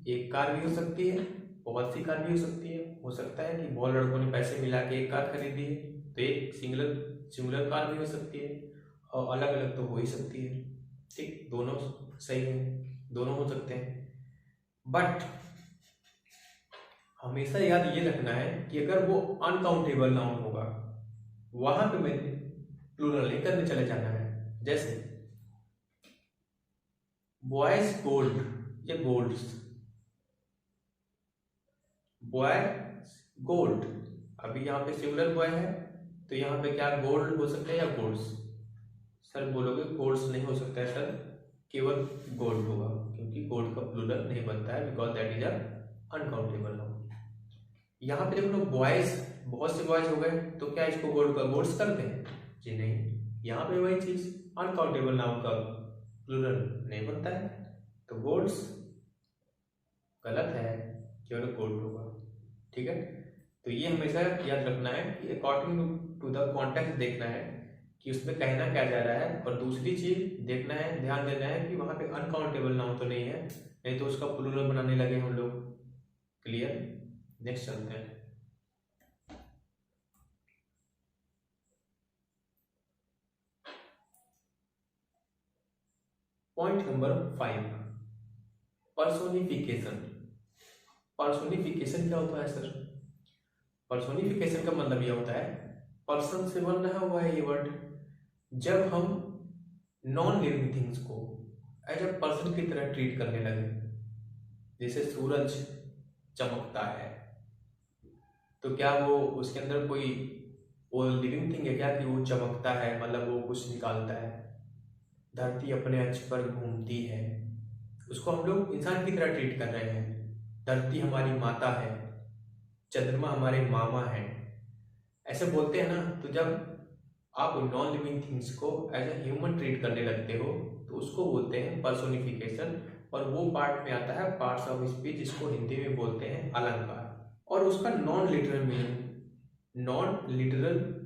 एक कार भी हो सकती है, बहुत सी कार भी हो सकती है। हो सकता है कि बहुत लड़कों ने पैसे मिला के एक कार खरीदी है, तो एक सिंगुलर कार भी हो सकती है, और अलग अलग तो हो ही सकती है। ठीक, दोनों सही है, दोनों हो सकते हैं। बट हमेशा याद ये रखना है कि अगर वो अनकाउंटेबल नाउन होगा, वहां पे मैंने प्लूरल नहीं करने चले जाना है। जैसे बॉयज गोल्ड या गोल्ड्स, बॉय गोल्ड। अभी यहाँ पे सिंगुलर बॉय है तो यहाँ पे क्या गोल्ड हो सकता है या गोल्ड्स? सर बोलोगे गोल्ड्स नहीं हो सकता है सर, केवल गोल्ड होगा, क्योंकि गोल्ड का प्लूरल नहीं बनता है, because that is uncountable noun. यहाँ पे देखो बॉयज, बहुत से बॉयज हो गए, तो क्या इसको गोल्ड का गोल्ड्स करते हैं? जी नहीं, यहाँ पे वही चीज, अनकाउंटेबल नाउन का प्लूरल नहीं बनता है, तो गोल्ड्स गलत है, केवल गोल्ड होगा। ठीक है, तो ये हमेशा याद रखना है कि अकॉर्डिंग टू द कॉन्टेक्स्ट देखना है कि उसमें कहना क्या जा रहा है। और दूसरी चीज देखना है, ध्यान देना है कि वहां पे अनकाउंटेबल नाउन तो नहीं है, नहीं तो उसका प्लूरल बनाने लगे हम लोग। क्लियर? नेक्स्ट चलते हैं। Point number 5, personification. पर्सोनिफिकेशन क्या होता है सर? पर्सोनिफिकेशन का मतलब यह होता है, पर्सन से बन रहा हुआ है ये वर्ड, जब हम नॉन लिविंग थिंग्स को एज अ पर्सन की तरह ट्रीट करने लगे। जैसे सूरज चमकता है, तो क्या वो उसके अंदर कोई वो लिविंग थिंग है क्या कि वो चमकता है, मतलब वो कुछ निकालता है? धरती अपने अक्ष पर घूमती है, उसको हम लोग इंसान की तरह ट्रीट कर रहे हैं। धरती हमारी माता है, चंद्रमा हमारे मामा है, ऐसे बोलते हैं ना। तो जब आप नॉन लिविंग थिंग्स को एज ए ह्यूमन ट्रीट करने लगते हो तो उसको बोलते हैं पर्सोनिफिकेशन। और वो पार्ट में आता है पार्ट्स ऑफ स्पीच, जिसको हिंदी में बोलते हैं अलंकार। और उसका नॉन लिटरल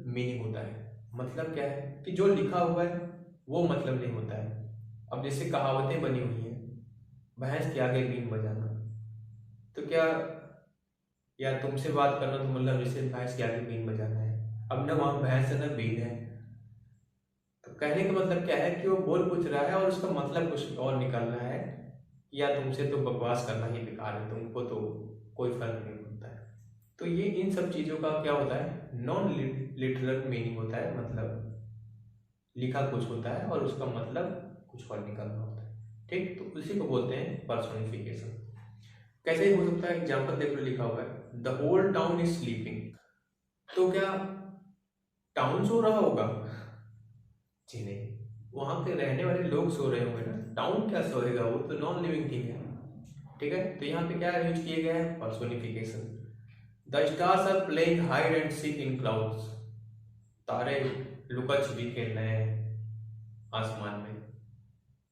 मीनिंग होता है। मतलब क्या है कि जो लिखा हुआ है वो मतलब नहीं होता है। अब जैसे कहावतें बनी हुई हैं, भैंस के आगे बीन बजाना, तो क्या या तुमसे बात करना तो मतलब जैसे भैंस के आगे बीन बजाना है। अब ना वहां भैंस है ना बीन है, तो कहने का मतलब क्या है कि वो बोल कुछ रहा है और उसका मतलब कुछ और निकल रहा है, या तुमसे तो बकवास करना ही बेकार है, तुमको तो कोई फर्क नहीं पड़ता है। तो ये इन सब चीजों का क्या होता है, नॉन लिटरल मीनिंग होता है। मतलब लिखा कुछ होता है और उसका मतलब कुछ और निकल रहा होता है। ठीक, तो उसी को बोलते हैं पर्सोनिफिकेशन। कैसे हो सकता है? एग्जाम्पल देख लो, लिखा हुआ है the whole town is sleeping. तो क्या टाउन सो रहा होगा? जी नहीं, वहां पे रहने वाले लोग सो रहे होंगे ना, टाउन क्या सोएगा, वो तो नॉन लिविंग थिंग है। ठीक है, तो यहाँ पे क्या यूज किया गया है? Personification. The stars are playing hide and seek in clouds. तारे लुका छिपी खेल रहे हैं आसमान में।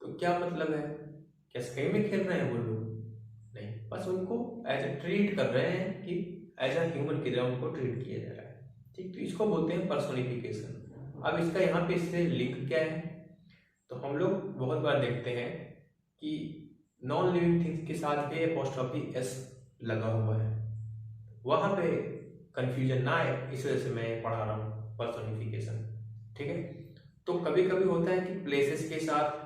तो क्या मतलब है? क्या स्काई में खेल रहे हैं वो लोग? नहीं, बस उनको एज ए ट्रीट कर रहे हैं कि एज ए ह्यूमन की तरह उनको ट्रीट किया जा रहा है। ठीक, तो इसको बोलते हैं पर्सोनिफिकेशन। अब इसका यहाँ पे इससे लिंक क्या है, तो हम लोग बहुत बार देखते हैं कि नॉन लिविंग थिंग्स के साथ भी एपोस्ट्रॉफी एस लगा हुआ है, वहां पे कंफ्यूजन ना आए इस वजह से मैं पढ़ा रहा हूँ पर्सोनिफिकेशन। ठीक है, तो कभी कभी होता है कि प्लेसेस के साथ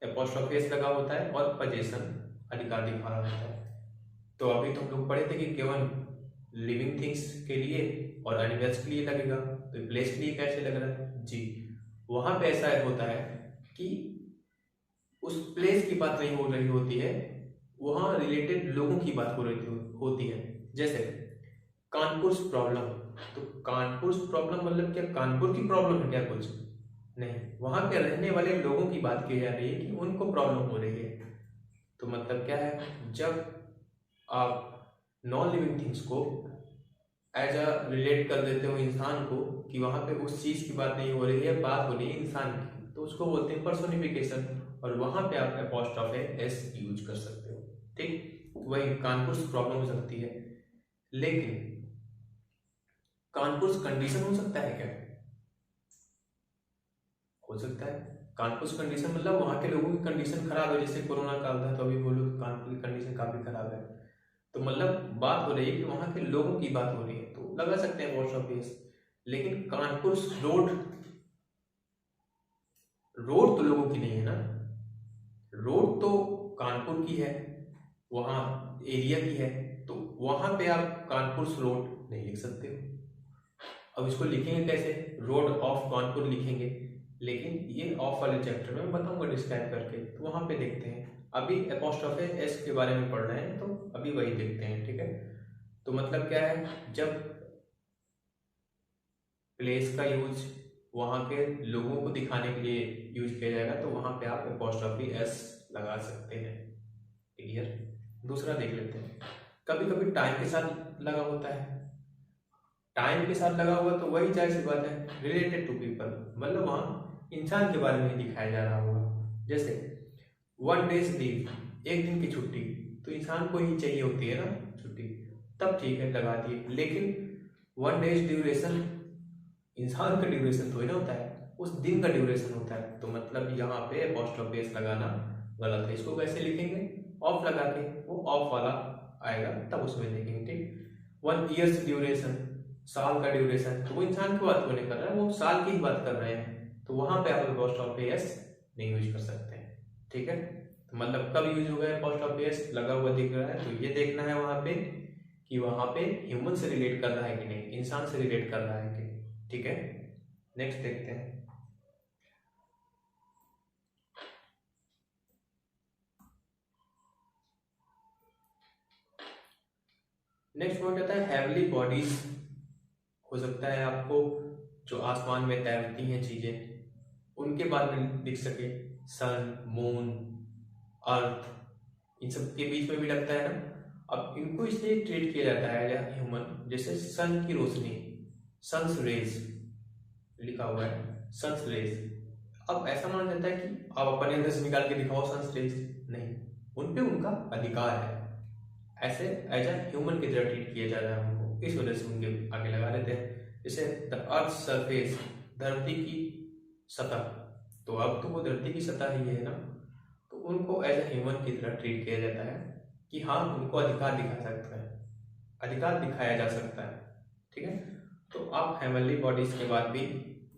एपोस्ट्रॉफी एस लगा होता है और पोजीशन अधिकार दिखा रहा होता है। तो अभी तो हम लोग पढ़े थे कि केवल लिविंग थिंग्स के लिए और एनिमल्स के लिए लगेगा, तो प्लेस के लिए कैसे लग रहा है जी, वहां पे ऐसा होता है कि उस प्लेस की बात नहीं हो रही होती है, वहां रिलेटेड लोगों की बात हो रही होती है। जैसे कानपुर प्रॉब्लम, तो कानपुर प्रॉब्लम मतलब क्या कानपुर की प्रॉब्लम है क्या, कुछ नहीं, वहां पे रहने वाले लोगों की बात की जा रही है कि उनको प्रॉब्लम हो रही है। तो मतलब क्या है, जब आप नॉन लिविंग थिंग्स को एज अ रिलेट कर देते हो इंसान को कि वहां पे उस चीज की बात नहीं हो रही है, बात हो रही है इंसान की, तो उसको बोलते हैं पर्सोनिफिकेशन, और वहां पे आप एपोस्ट्रोफे एस यूज कर सकते हो। ठीक, वही कानपुर प्रॉब्लम हो सकती है, लेकिन कानपुर कंडीशन हो सकता है क्या, हो सकता है। कानपुर कंडीशन मतलब वहां के लोगों की कंडीशन खराब है, जैसे कोरोना काल था तो अभी बोलो कानपुर की कंडीशन काफी खराब है, तो मतलब बात हो रही है कि वहां के लोगों की बात हो रही है, तो लगा सकते हैं एपोस्ट्रोफी एस। लेकिन कानपुर रोड, रोड तो लोगों की नहीं है ना, रोड तो कानपुर की है, वहां एरिया की है, तो वहां पे आप कानपुर रोड नहीं लिख सकते हो। अब इसको लिखेंगे कैसे, रोड ऑफ कानपुर लिखेंगे, लेकिन ये ऑफ वाले चैप्टर में मैं बताऊंगा डिस्क्राइब करके, तो वहां पे देखते हैं। अभी एपोस्ट्रोफे एस के बारे में पढ़ रहे हैं, तो अभी वही देखते हैं। ठीक है, तो मतलब क्या है, जब प्लेस का यूज वहां के लोगों को दिखाने के लिए यूज किया जाएगा, तो वहां पे आप एपोस्ट्रोफी एस लगा सकते हैं। क्लियर। दूसरा देख लेते हैं, कभी कभी टाइम के साथ लगा होता है, टाइम के साथ लगा हुआ तो वही जाहिर सी बात है रिलेटेड टू पीपल, मतलब वहां इंसान के बारे में दिखाया जा रहा होगा। जैसे 1 डेज लीव, एक दिन की छुट्टी, तो इंसान को ही चाहिए होती है ना छुट्टी, तब ठीक है लगा दिए, लेकिन 1 डेज ड्यूरेशन इंसान का ड्यूरेशन थोड़ी ना होता है, उस दिन का ड्यूरेशन होता है, तो मतलब यहाँ पे एपोस्ट्रोफी एस लगाना गलत है। इसको कैसे लिखेंगे, ऑफ लगा के, वो ऑफ वाला आएगा तब उसमें लिखेंगे। ठीक, 1 ईयर्स ड्यूरेशन, साल का ड्यूरेशन, तो वो इंसान की बात को नहीं कर रहा है, वो साल की ही बात कर रहे हैं, तो वहां पे आप एपोस्ट्रोफी एस नहीं यूज कर सकते हैं। ठीक है, तो मतलब कब यूज होगा एपोस्ट्रोफी एस, लगा हुआ दिख रहा है तो ये देखना है वहां पे कि वहां पे ह्यूमन से रिलेट कर रहा है कि नहीं, इंसान से रिलेट कर रहा है कि। ठीक है, नेक्स्ट देखते हैं। नेक्स्ट पॉइंट आता है हैवली बॉडीज। हो सकता है आपको जो आसमान में तैरती हैं चीजें उनके बारे में दिख सके, सन, मून, अर्थ, इन सब के बीच में भी लगता है ना। अब इनको इसलिए ट्रीट किया जाता है ह्यूमन, जैसे सन की रोशनी, सन्स रेज लिखा हुआ है, सन्स रेज। अब ऐसा माना जाता है कि आप अपने अंदर से निकाल के दिखाओ सन्स रेज, नहीं, उन पे उनका अधिकार है, ऐसे एज ए ह्यूमन की तरह ट्रीट किया जा रहा है उनको, इस वजह से उनके आगे लगा देते हैं। जैसे द अर्थ सरफेस, धरती की सतह, तो अब तो वो धरती की सतह ही है ना, तो उनको एज ए ह्यूमन की तरह ट्रीट किया जाता है कि हाँ उनको अधिकार दिखा सकता है, अधिकार दिखाया जा सकता है। ठीक है, तो आप हेवनली बॉडीज के बाद भी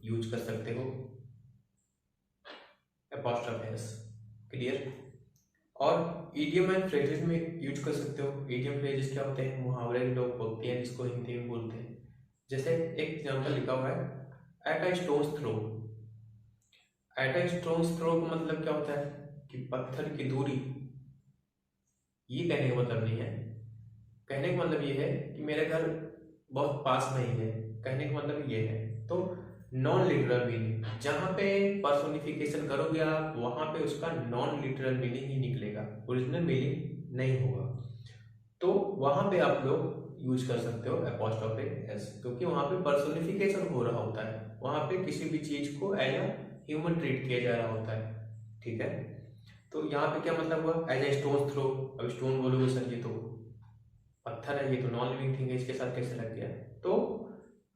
यूज कर सकते हो एपोस्ट्रोफी एस। क्लियर। और ईडियम एंड फ्रेजेस में यूज कर सकते हो। ईडियम फ्रेजेस क्या होते हैं, मुहावरे लोग बोलते हैं जिसको हिंदी में बोलते हैं। जैसे एक एग्जांपल लिखा हुआ है, at a stone's throw. At a stone's throw का मतलब क्या होता है कि पत्थर की दूरी, ये कहने का मतलब नहीं है। कहने का मतलब ये है कि मेरे घर बहुत पास में ही है, कहने का मतलब ये है। तो नॉन लिटरल मीनिंग, जहां पे पर्सोनिफिकेशन करोगे आप वहां पे उसका नॉन लिटरल मीनिंग ही निकलेगा, ओरिजिनल मीनिंग नहीं होगा, तो वहां पे आप लोग यूज कर सकते हो एपोस्ट्रोफी एस, क्योंकि वहां पे पर्सोनिफिकेशन हो रहा होता है, वहां पे किसी भी चीज को एज अ ह्यूमन ट्रीट किया जा रहा होता है। ठीक है, तो यहाँ पे क्या मतलब हुआ, एज ए स्टोन थ्रो। अब स्टोन बोलोगे सर ये तो पत्थर है, ये तो नॉन लिविंग थिंग है, इसके साथ कैसे लग गया, तो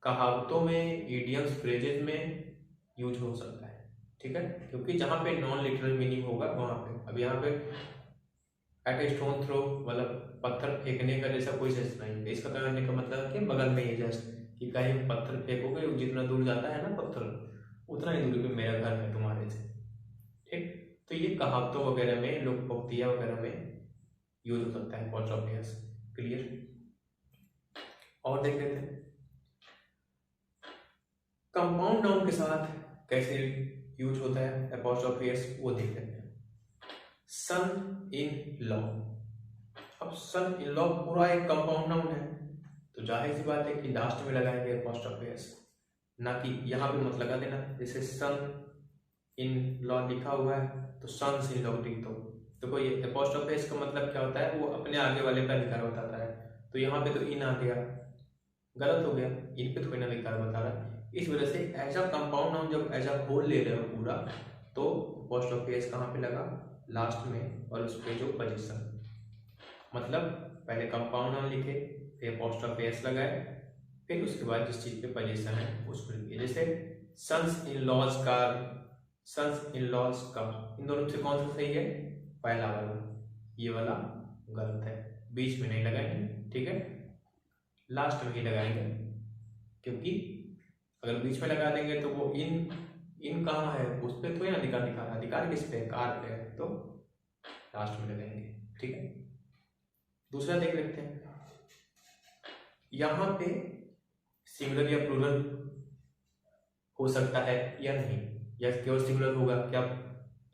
कहावतों में, इडियम्स, फ्रेजेस में यूज हो सकता है, ठीक है, क्योंकि जहाँ पे नॉन लिटरल मीनिंग होगा वहाँ पे। अब यहाँ पे एट ए स्टोन थ्रो मतलब पत्थर फेंकने का जैसा कोई सेंस नहीं है। इसका कहने का मतलब है कि बगल में ही जस्ट कि कहीं पत्थर फेंकोगे, जितना दूर जाता है ना पत्थर, उतना ही दूरी पे मेरा घर है तुम्हारे से, ठीक। तो ये कहावतों वगैरह में, लोकोक्तियाँ वगैरह में यूज हो सकता है अपोस्ट्रोफियस। क्लियर? और देख लेते हैं कंपाउंड नाउन के साथ कैसे यूज होता है अपोस्ट्रोफियस, वो देख लेते हैं। सन इन लॉ। अब सन इन लॉ पूरा एक कंपाउंड नाउन है, तो जाहिर सी बात है कि लास्ट में लगाएंगे अपोस्ट्रोफियस, ना कि यहाँ पे मत लगा देना। जैसे सन इन लॉ लिखा हुआ है तो सन्स इन लॉ लिख दो। देखो ये अपोस्ट्रोफियस का मतलब क्या होता है, वो अपने आगे वाले का अधिकार बताता है। तो यहाँ पे तो इन आ गया, गलत हो गया, इन पे थोड़ी ना अधिकार बता रहा है। इस वजह से एज अ कंपाउंड नाउन जब एज अ होल ले रहे हो पूरा, तो अपोस्ट्रोफियस कहाँ पे लगा, लास्ट में, और उस पे जो पोजीशन, मतलब पहले कंपाउंड नाउन लिखे, फिर अपोस्ट्रोफियस लगाए, फिर उसके बाद जिस चीज पे पोजीशन है उसको लिखिए। जैसे sons in laws car, sons in laws car, इन दोनों से कौन सा सही है, पहला वाला, ये वाला गलत है, बीच में नहीं लगाएंगे, ठीक है, लास्ट में ही लगाएंगे, क्योंकि अगर बीच में लगा देंगे तो वो इन कहाँ है, उस पर थोड़ी ना अधिकार दिखा रहा, अधिकार किस पे, कार पे है, तो लास्ट में लगाएंगे, ठीक है। दूसरा देख लेते हैं, यहाँ पे सिंगुलर या प्लूरल हो सकता है या नहीं, या केवल सिंगुलर होगा क्या,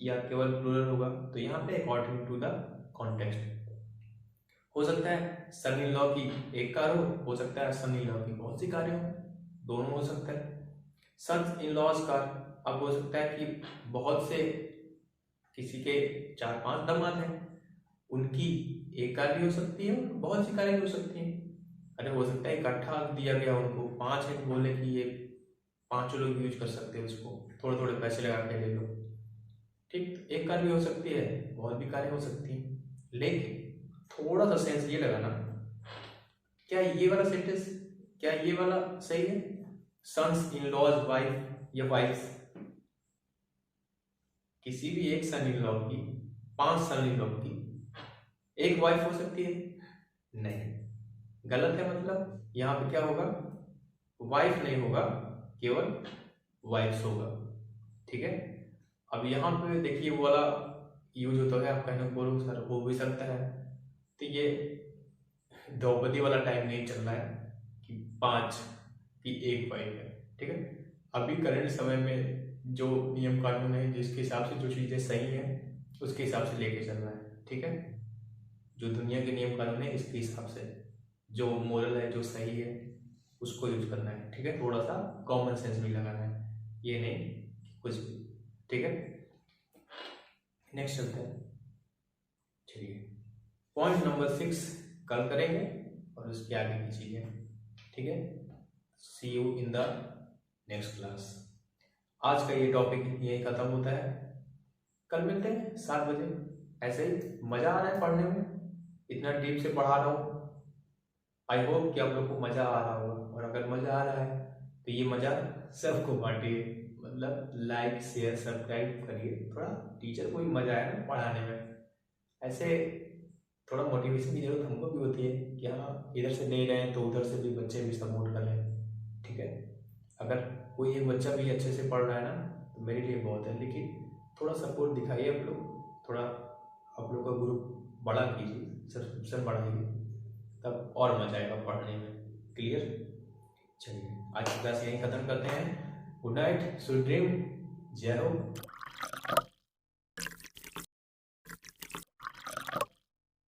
या केवल प्लूरल होगा, तो यहाँ पे अकॉर्डिंग टू द कॉन्टेक्स्ट हो सकता है सन इन लॉ की एक कार हो सकता है सन इन लॉ की बहुत सी कारें हो, दोनों हो सकता है। सन्स इन लॉज कार, अब हो सकता है कि बहुत से, किसी के 4-5 दामाद हैं, उनकी एक कार भी हो सकती है, बहुत सी कारें भी हो सकती हैं। अरे हो सकता है इकट्ठा दिया गया उनको 5 है, बोले कि ये 5 लोग यूज कर सकते हैं उसको, थोड़े थोड़े पैसे लगा के ले लो, ठीक। एक कार भी हो सकती है, बहुत भी कारें हो सकती हैं, लेकिन थोड़ा सा सेंस ये लगाना, क्या ये वाला सेंटेंस, क्या ये वाला सही है, सन्स इन लॉज वाइफ या वाइफ्स, किसी भी एक सन इन लॉ की 5 सन इन लॉ की एक वाइफ हो सकती है, नहीं, गलत है। मतलब यहाँ पे क्या होगा, वाइफ नहीं होगा, केवल वाइफ्स होगा, ठीक है। अब यहाँ पे देखिए वो वाला यूज होता है, आप कहने बोलो सर हो भी सकता है, तो ये द्रौपदी वाला टाइम नहीं चल रहा है कि 5 की एक वाइफ है, ठीक है। अभी करंट समय में जो नियम कानून है, जिसके हिसाब से जो चीज़ें सही हैं उसके हिसाब से लेके चल रहा है, ठीक है। जो दुनिया के नियम कानून है इसके हिसाब से जो मोरल है, जो सही है, उसको यूज करना है, ठीक है। थोड़ा सा कॉमन सेंस भी लगाना है, ये नहीं कुछ भी, ठीक है। नेक्स्ट चलते हैं, चलिए पॉइंट नंबर 6 कल करेंगे और उसके आगे की चीजें, ठीक है। See you in the next class. आज का ये टॉपिक यही खत्म होता है, कल मिलते हैं 7 बजे। ऐसे ही मजा आ रहा है पढ़ने में, इतना डीप से पढ़ा रहा हूँ, आई होप कि आप लोग को मजा आ रहा होगा, और अगर मजा आ रहा है तो ये मजा सबको बांटिए, मतलब लाइक शेयर सब्सक्राइब करिए, थोड़ा टीचर को भी मजा आए ना पढ़ाने में। ऐसे थोड़ा मोटिवेशन की जरूरत हमको भी होती है कि हाँ इधर से ले रहे हैं तो उधर से भी बच्चे भी सपोर्ट कर रहे हैं, ठीक है। अगर कोई एक बच्चा भी अच्छे से पढ़ रहा है ना तो मेरे लिए बहुत है, लेकिन थोड़ा सपोर्ट दिखाइए आप लोग, थोड़ा आप लोग का ग्रुप बड़ा कीजिए, सब्सक्रिप्शन बढ़ाइए, तब और मजा आएगा पढ़ने में। क्लियर? चलिए आज की क्लास यहीं खत्म करते हैं। गुड नाइट, स्वीट ड्रीम, जय हो।